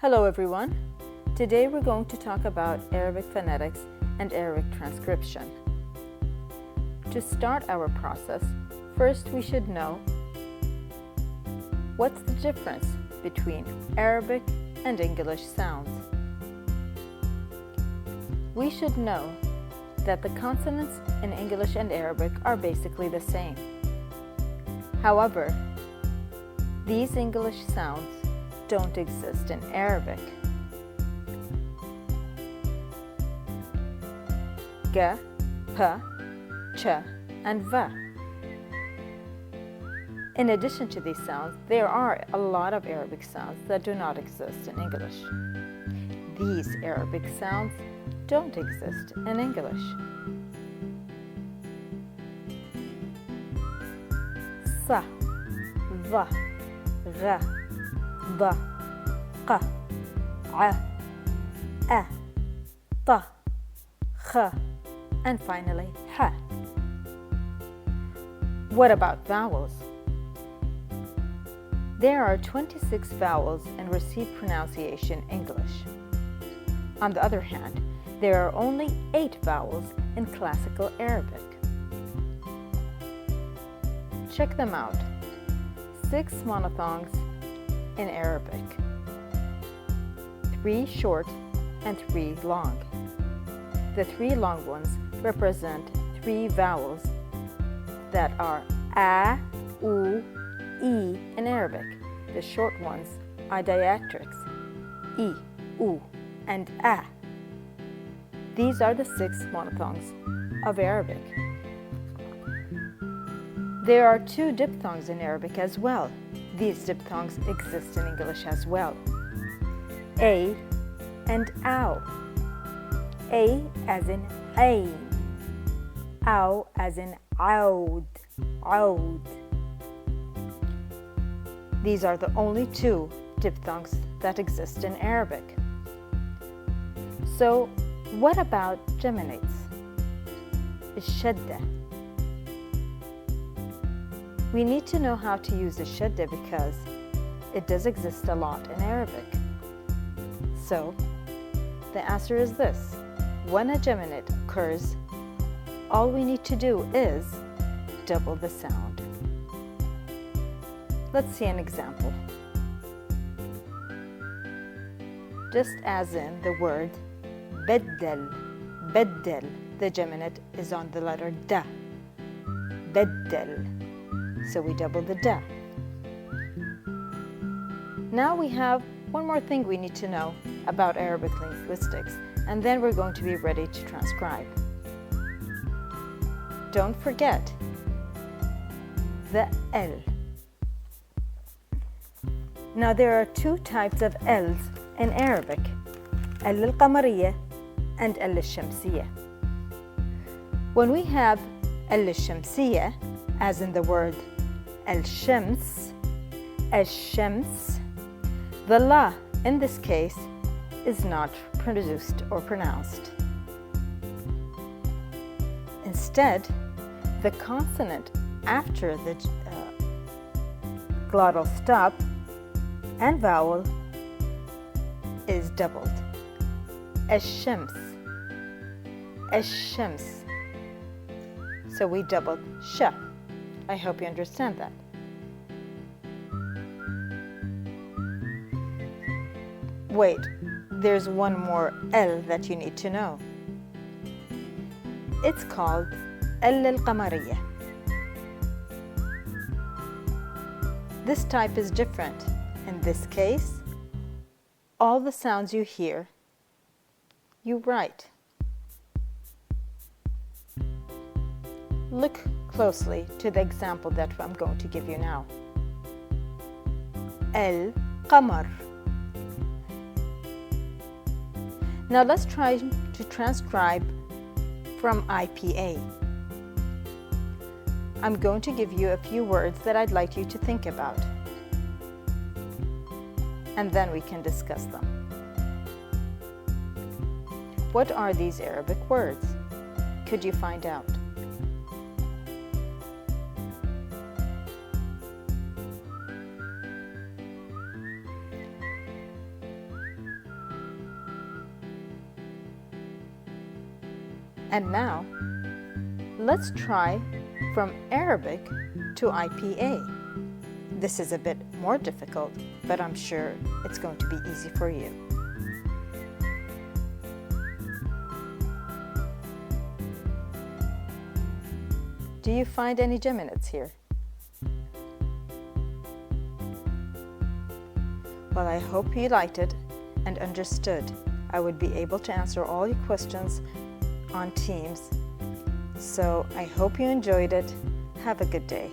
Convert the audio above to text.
Hello everyone. Today we're going to talk about Arabic phonetics and Arabic transcription. To start our process, first we should know what's the difference between Arabic and English sounds. We should know that the consonants in English and Arabic are basically the same. However, these English sounds don't exist in Arabic. G, P, Ch, and V. In addition to these sounds, there are a lot of Arabic sounds that do not exist in English. These Arabic sounds don't exist in English. S, V, R, B, Q, A, A, T, H, and finally H. What about vowels? There are 26 vowels in received pronunciation English. On the other hand, there are only 8 vowels in classical Arabic. Check them out. 6 monophthongs in Arabic, 3 short and 3 long. The 3 long ones represent 3 vowels that are a, u, e in Arabic. The short ones are diacritics, e, u, and a. These are the 6 monophthongs of Arabic. There are 2 diphthongs in Arabic as well. These diphthongs exist in English as well. A and ow. A as in ain. Ow as in aud. Aud. These are the only 2 diphthongs that exist in Arabic. So, what about geminates? Shadda. We need to know how to use the shadda because it does exist a lot in Arabic. So, the answer is this. When a geminate occurs, all we need to do is double the sound. Let's see an example. Just as in the word beddel, beddel, the geminate is on the letter da. Beddel. So we double the da. Now we have one more thing we need to know about Arabic linguistics, and then we're going to be ready to transcribe. Don't forget the L. Now there are 2 types of L's in Arabic, L al-Qamariyya and L al-Shamsiyya. When we have L al-Shamsiyya, as in the word al-Shams, al-Shams, the la in this case is not produced or pronounced. Instead, the consonant after the glottal stop and vowel is doubled. Al-Shams, al-Shams. So we doubled sh. I hope you understand that. Wait, there's one more L that you need to know. It's called L al-Qamariyya. This type is different. In this case, all the sounds you hear, you write. Look closely to the example that I'm going to give you now. Al-Qamar. Now let's try to transcribe from IPA. I'm going to give you a few words that I'd like you to think about, and then we can discuss them. What are these Arabic words? Could you find out? And now, let's try from Arabic to IPA. This is a bit more difficult, but I'm sure it's going to be easy for you. Do you find any Geminids here? Well, I hope you liked it and understood. I would be able to answer all your questions on Teams. So I hope you enjoyed it. Have a good day.